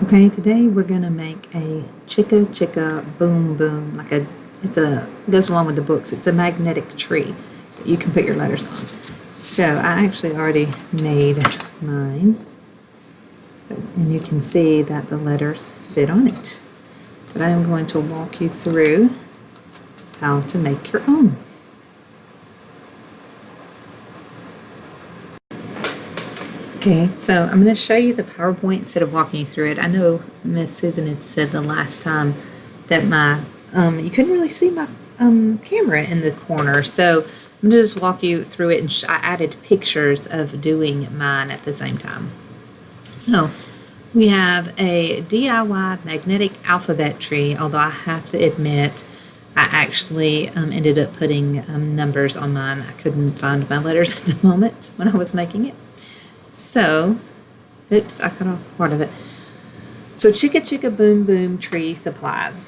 Okay, today we're gonna make a chicka chicka boom boom. It goes along with the books. It's a magnetic tree that you can put your letters on. So I actually already made mine, and you can see that the letters fit on it. But I am going to walk you through how to make your own. Okay, so I'm going to show you the PowerPoint instead of walking you through it. I know Miss Susan had said the last time that you couldn't really see my camera in the corner, so I'm going to just walk you through it, and I added pictures of doing mine at the same time. So we have a DIY magnetic alphabet tree, although I have to admit I actually ended up putting numbers on mine. I couldn't find my letters at the moment when I was making it. So, oops, I cut off part of it. So chicka chicka boom boom tree supplies.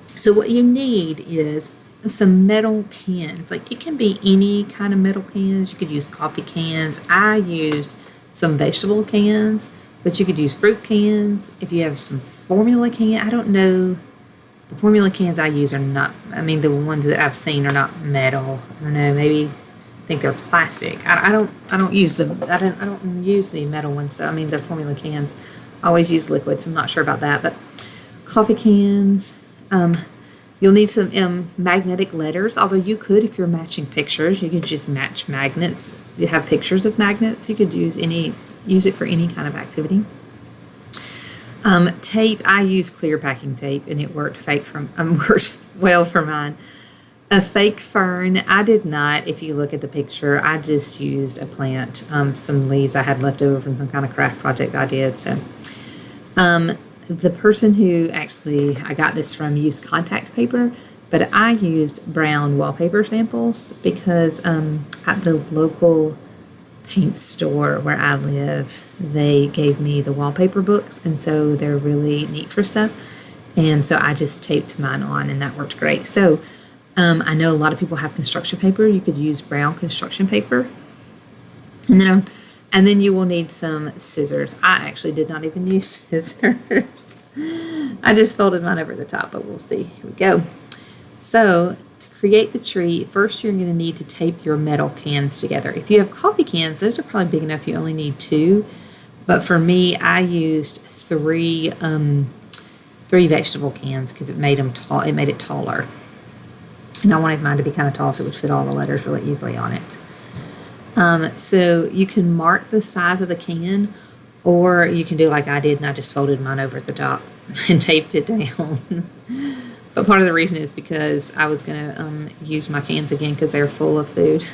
So what you need is some metal cans. Like, it can be any kind of metal cans. You could use coffee cans. I used some vegetable cans, but you could use fruit cans. If you have some formula can, I don't know. The formula cans I use are not, the ones that I've seen are not metal. I don't know, maybe think they're plastic. I don't use them. I don't use the metal ones. So, the formula cans. I always use liquids. I'm not sure about that, but coffee cans. You'll need some magnetic letters. Although you could, if you're matching pictures, you could just match magnets. You have pictures of magnets. You could use it for any kind of activity. Tape. I use clear packing tape, and it worked worked well for mine. A fake fern, I did not. If you look at the picture, I just used a plant, some leaves I had left over from some kind of craft project I did. So, the person who I got this from used contact paper, but I used brown wallpaper samples because at the local paint store where I live, they gave me the wallpaper books, and so they're really neat for stuff. And so I just taped mine on, and that worked great. So, I know a lot of people have construction paper. You could use brown construction paper. And then you will need some scissors. I actually did not even use scissors. I just folded mine over the top, but we'll see. Here we go. So to create the tree, first you're going to need to tape your metal cans together. If you have coffee cans, those are probably big enough. You only need 2. But for me, I used 3 vegetable cans because it made them tall. It made it taller. And I wanted mine to be kind of tall so it would fit all the letters really easily on it. So you can mark the size of the can, or you can do like I did, and I just folded mine over at the top and taped it down. But part of the reason is because I was going to use my cans again because they're full of food.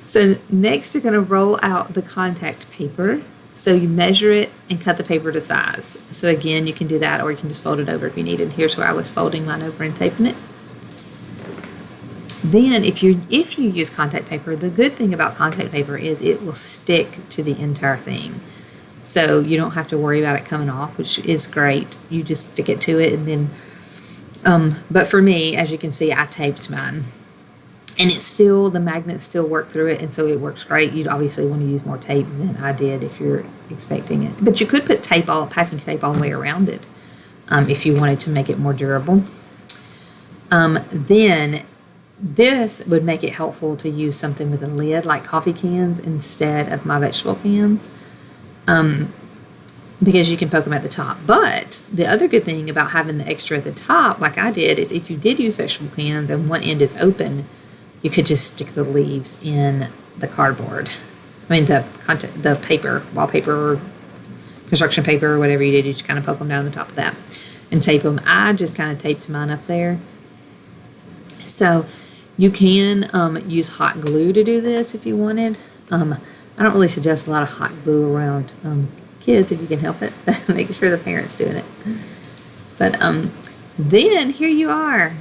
So next you're going to roll out the contact paper. So you measure it and cut the paper to size. So again, you can do that, or you can just fold it over if you need it. Here's where I was folding mine over and taping it. Then if you use contact paper, the good thing about contact paper is it will stick to the entire thing. So you don't have to worry about it coming off, which is great. You just stick it to it, and then, but for me, as you can see, I taped mine. And the magnets still work through it, and so it works great. You'd obviously want to use more tape than I did if you're expecting it. But you could put packing tape all the way around it if you wanted to make it more durable. Then this would make it helpful to use something with a lid like coffee cans instead of my vegetable cans, because you can poke them at the top. But the other good thing about having the extra at the top, like I did, is if you did use vegetable cans and one end is open, you could just stick the leaves in the cardboard. The paper, wallpaper, or construction paper, or whatever you did. You just kind of poke them down the top of that and tape them. I just kind of taped mine up there. So you can use hot glue to do this if you wanted. I don't really suggest a lot of hot glue around kids if you can help it. Make sure the parent's doing it. But then here you are.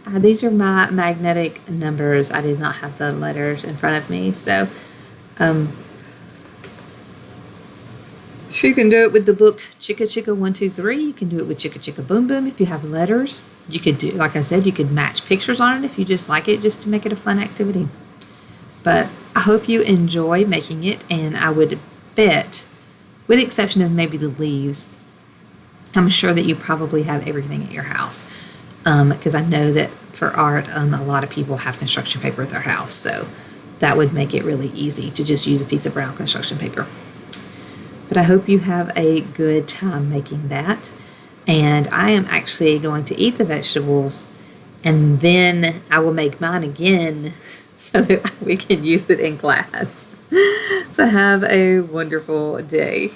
These are my magnetic numbers. I did not have the letters in front of me. So you can do it with the book Chicka Chicka 1, 2, 3. You can do it with Chicka Chicka Boom Boom if you have letters. You could do, like I said, you could match pictures on it if you just like it, just to make it a fun activity. But I hope you enjoy making it, and I would bet with the exception of maybe the leaves. I'm sure that you probably have everything at your house, because I know that for art, a lot of people have construction paper at their house, so that would make it really easy to just use a piece of brown construction paper. But I hope you have a good time making that. And I am actually going to eat the vegetables, and then I will make mine again so that we can use it in class. So have a wonderful day.